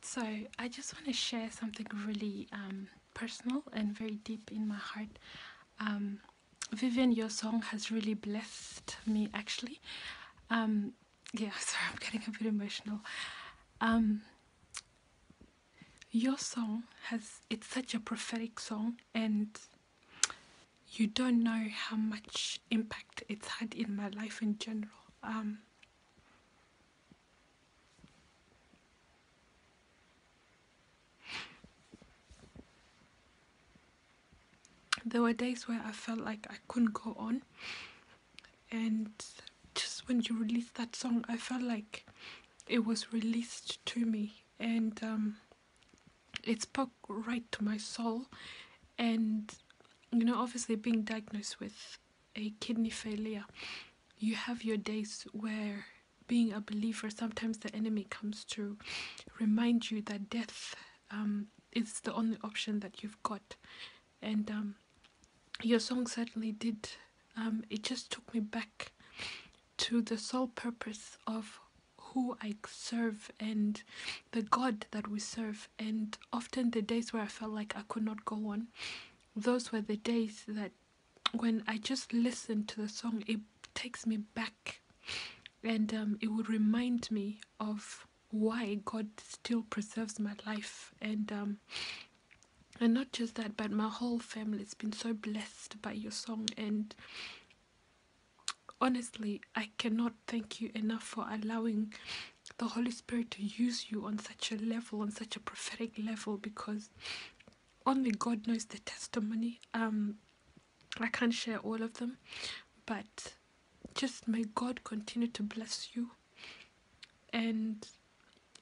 So I just want to share something really personal and very deep in my heart. Um, Vivian, your song has really blessed me actually. Yeah, sorry, I'm getting a bit emotional. Um, your song it's such a prophetic song, and you don't know how much impact it's had in my life in general. There were days where I felt like I couldn't go on, and just when you released that song, I felt like it was released to me, and it spoke right to my soul. And obviously, being diagnosed with a kidney failure, you have your days where, being a believer, sometimes the enemy comes to remind you that death is the only option that you've got. And your song certainly did. It just took me back to the sole purpose of who I serve and the God that we serve. And often the days where I felt like I could not go on, those were the days that when I just listen to the song, it takes me back, and it would remind me of why God still preserves my life. And not just that, but my whole family has been so blessed by your song. And honestly, I cannot thank you enough for allowing the Holy Spirit to use you on such a level, on such a prophetic level, because only God knows the testimony. I can't share all of them, but just may God continue to bless you. And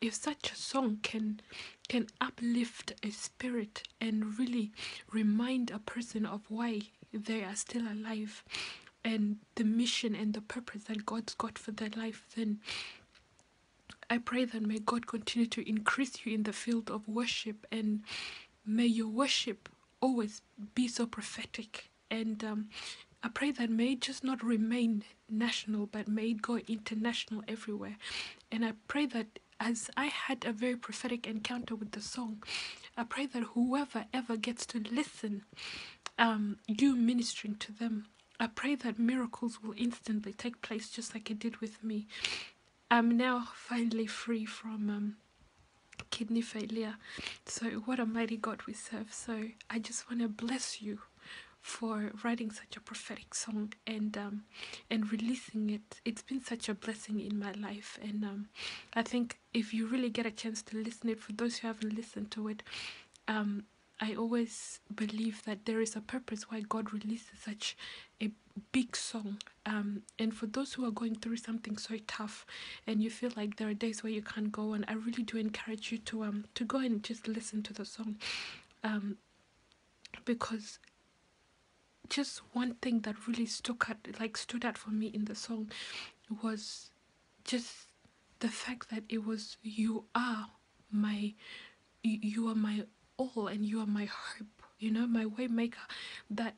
if such a song can uplift a spirit and really remind a person of why they are still alive and the mission and the purpose that God's got for their life, then I pray that may God continue to increase you in the field of worship, and may your worship always be so prophetic. And I pray that may it just not remain national, but may it go international everywhere. And I pray that as I had a very prophetic encounter with the song, I pray that whoever ever gets to listen, you ministering to them, I pray that miracles will instantly take place just like it did with me. I'm now finally free from kidney failure. So what a mighty God we serve. So I just want to bless you for writing such a prophetic song and releasing it. It's been such a blessing in my life, and I think if you really get a chance to listen it, for those who haven't listened to it, I always believe that there is a purpose why God releases such a big song. And for those who are going through something so tough and you feel like there are days where you can't go on, I really do encourage you to go and just listen to the song. Because just one thing that really stood out for me in the song was just the fact that it was you are my all, and you are my hope, my waymaker. That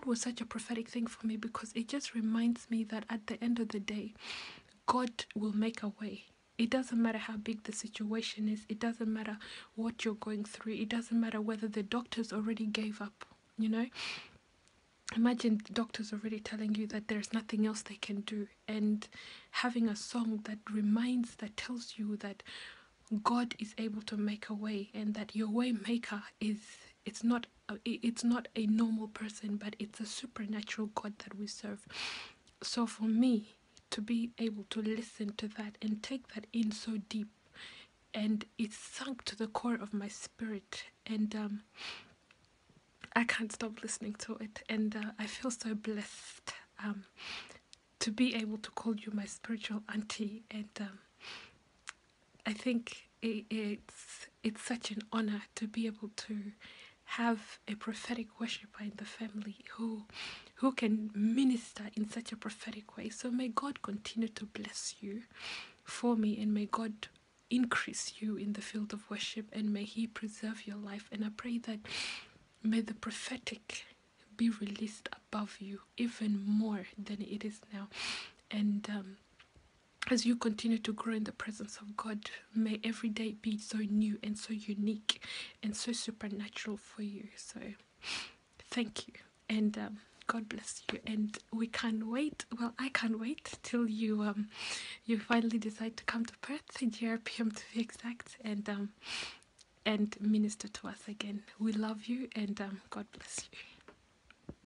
was such a prophetic thing for me, because it just reminds me that at the end of the day, God will make a way. It doesn't matter how big the situation is. It doesn't matter what you're going through. It doesn't matter whether the doctors already gave up. Imagine doctors already telling you that there's nothing else they can do, and having a song that tells you that God is able to make a way, and that your way maker it's not a normal person, but it's a supernatural God that we serve. So for me to be able to listen to that and take that in so deep, and it sunk to the core of my spirit, and I can't stop listening to it, and I feel so blessed to be able to call you my spiritual auntie. And I think it's such an honor to be able to have a prophetic worshiper in the family who can minister in such a prophetic way. So may God continue to bless you for me, and may God increase you in the field of worship, and may He preserve your life. And I pray that may the prophetic be released above you even more than it is now. And as you continue to grow in the presence of God, may every day be so new and so unique and so supernatural for you. So thank you, and God bless you. And we can't wait. Well, I can't wait till you finally decide to come to Perth, GRPM to be exact, and minister to us again. We love you, and God bless you.